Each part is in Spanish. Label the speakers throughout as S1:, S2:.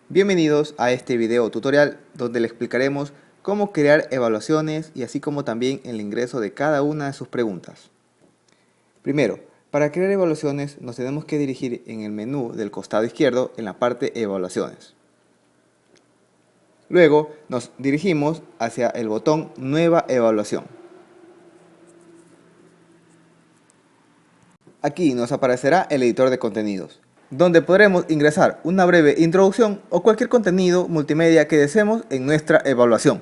S1: Bienvenidos a este video tutorial donde le explicaremos cómo crear evaluaciones y así como también el ingreso de cada una de sus preguntas. Primero, para crear evaluaciones nos tenemos que dirigir en el menú del costado izquierdo en la parte Evaluaciones. Luego nos dirigimos hacia el botón Nueva evaluación. Aquí nos aparecerá el editor de contenidos, donde podremos ingresar una breve introducción o cualquier contenido multimedia que deseemos en nuestra evaluación.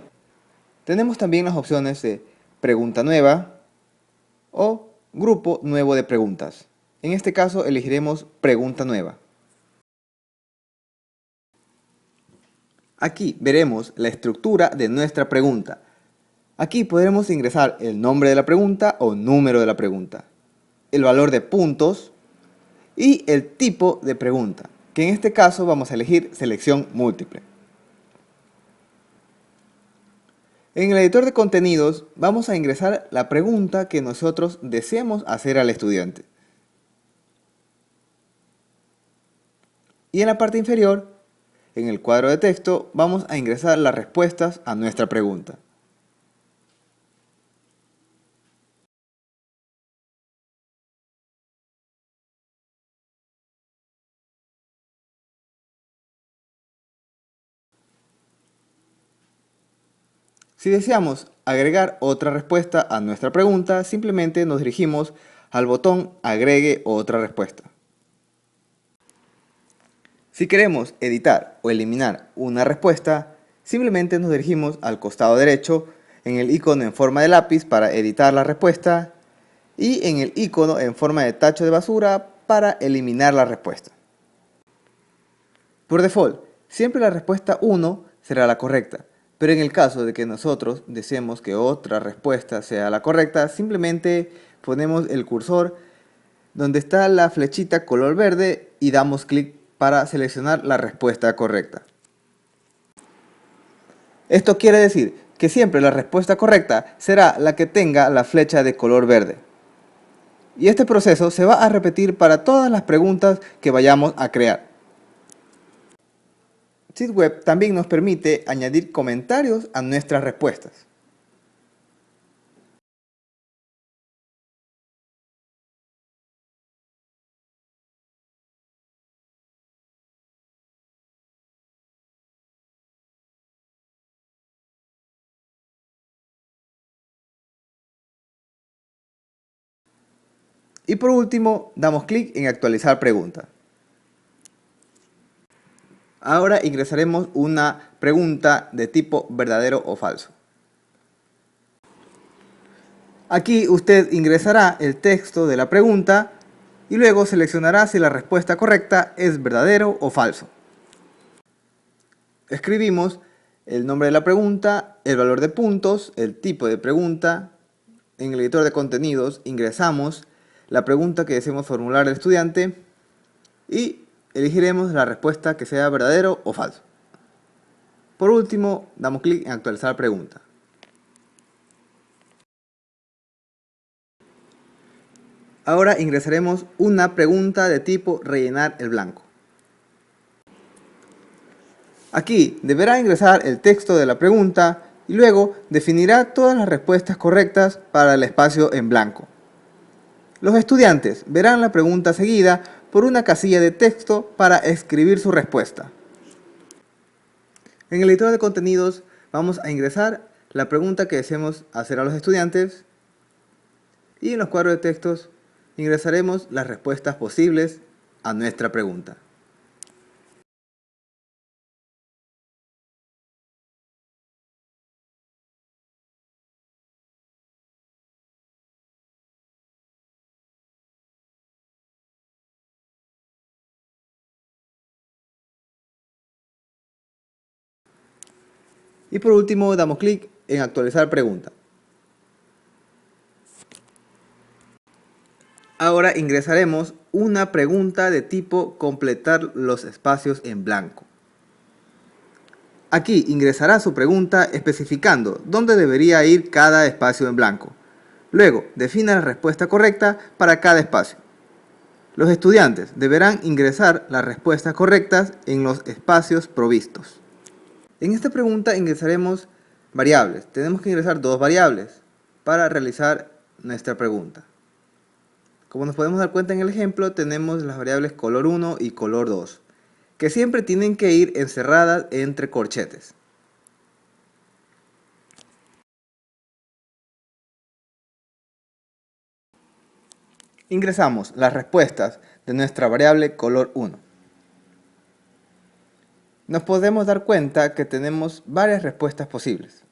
S1: Tenemos también las opciones de pregunta nueva o grupo nuevo de preguntas. En este caso elegiremos pregunta nueva. Aquí veremos la estructura de nuestra pregunta. Aquí podremos ingresar el nombre de la pregunta o número de la pregunta, el valor de puntos y el tipo de pregunta, que en este caso vamos a elegir selección múltiple. En el editor de contenidos vamos a ingresar la pregunta que nosotros deseamos hacer al estudiante. Y en la parte inferior, en el cuadro de texto, vamos a ingresar las respuestas a nuestra pregunta. Si deseamos agregar otra respuesta a nuestra pregunta, simplemente nos dirigimos al botón Agregue otra respuesta. Si queremos editar o eliminar una respuesta, simplemente nos dirigimos al costado derecho en el icono en forma de lápiz para editar la respuesta y en el icono en forma de tacho de basura para eliminar la respuesta. Por default, siempre la respuesta 1 será la correcta, pero en el caso de que nosotros deseemos que otra respuesta sea la correcta, simplemente ponemos el cursor donde está la flechita color verde y damos clic para seleccionar la respuesta correcta. Esto quiere decir que siempre la respuesta correcta será la que tenga la flecha de color verde. Y este proceso se va a repetir para todas las preguntas que vayamos a crear. SiteWeb también nos permite añadir comentarios a nuestras respuestas. Y por último, damos clic en actualizar pregunta. Ahora ingresaremos una pregunta de tipo verdadero o falso. Aquí usted ingresará el texto de la pregunta y luego seleccionará si la respuesta correcta es verdadero o falso. Escribimos el nombre de la pregunta, el valor de puntos, el tipo de pregunta. En el editor de contenidos ingresamos la pregunta que deseamos formular al estudiante y elegiremos la respuesta que sea verdadero o falso. Por último, damos clic en actualizar pregunta. Ahora ingresaremos una pregunta de tipo rellenar el blanco. Aquí deberá ingresar el texto de la pregunta y luego definirá todas las respuestas correctas para el espacio en blanco. Los estudiantes verán la pregunta seguida por una casilla de texto para escribir su respuesta. En el editor de contenidos vamos a ingresar la pregunta que deseamos hacer a los estudiantes y en los cuadros de textos ingresaremos las respuestas posibles a nuestra pregunta. Y por último damos clic en actualizar pregunta. Ahora ingresaremos una pregunta de tipo completar los espacios en blanco. Aquí ingresará su pregunta especificando dónde debería ir cada espacio en blanco. Luego defina la respuesta correcta para cada espacio. Los estudiantes deberán ingresar las respuestas correctas en los espacios provistos. En esta pregunta ingresaremos variables. Tenemos que ingresar dos variables para realizar nuestra pregunta. Como nos podemos dar cuenta en el ejemplo, tenemos las variables color 1 y color 2, que siempre tienen que ir encerradas entre corchetes. Ingresamos las respuestas de nuestra variable color 1. Nos podemos dar cuenta que tenemos varias respuestas posibles.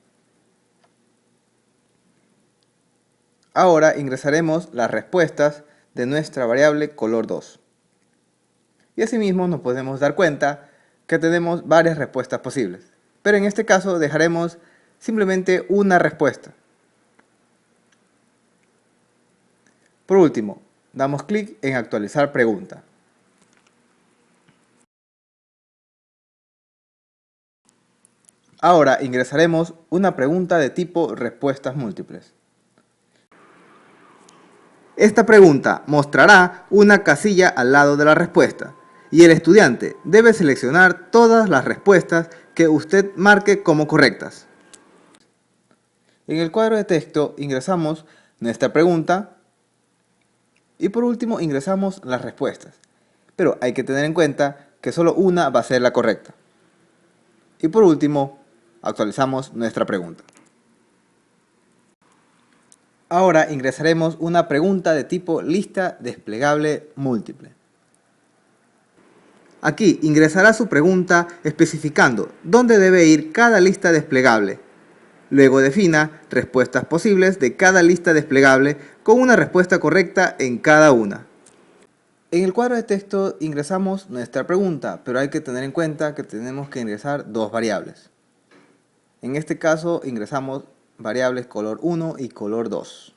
S1: Ahora ingresaremos las respuestas de nuestra variable color 2. Y asimismo nos podemos dar cuenta que tenemos varias respuestas posibles. Pero en este caso dejaremos simplemente una respuesta. Por último, damos clic en actualizar pregunta. Ahora ingresaremos una pregunta de tipo respuestas múltiples. Esta pregunta mostrará una casilla al lado de la respuesta y el estudiante debe seleccionar todas las respuestas que usted marque como correctas. En el cuadro de texto ingresamos nuestra pregunta y por último ingresamos las respuestas. Pero hay que tener en cuenta que solo una va a ser la correcta. Y por último, actualizamos nuestra pregunta. Ahora ingresaremos una pregunta de tipo lista desplegable múltiple. Aquí ingresará su pregunta especificando dónde debe ir cada lista desplegable. Luego defina respuestas posibles de cada lista desplegable con una respuesta correcta en cada una. En el cuadro de texto ingresamos nuestra pregunta, pero hay que tener en cuenta que tenemos que ingresar dos variables. En este caso ingresamos variables color 1 y color 2.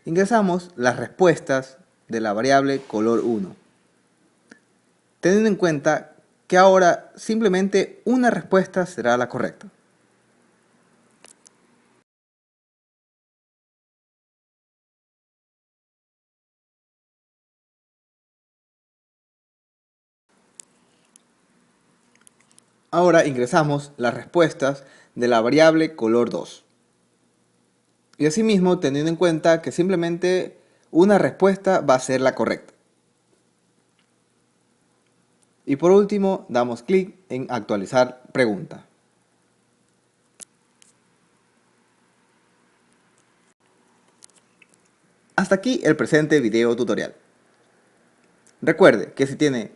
S1: Ingresamos las respuestas de la variable color 1. Teniendo en cuenta que ahora simplemente una respuesta será la correcta. Ahora ingresamos las respuestas de la variable color 2. Y asimismo teniendo en cuenta que simplemente una respuesta va a ser la correcta. Y por último damos clic en actualizar pregunta. Hasta aquí el presente video tutorial. Recuerde que si tiene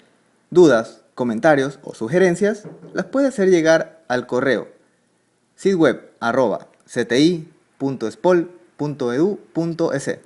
S1: dudas, comentarios o sugerencias, las puede hacer llegar al correo sitweb@cti.espol.edu.es.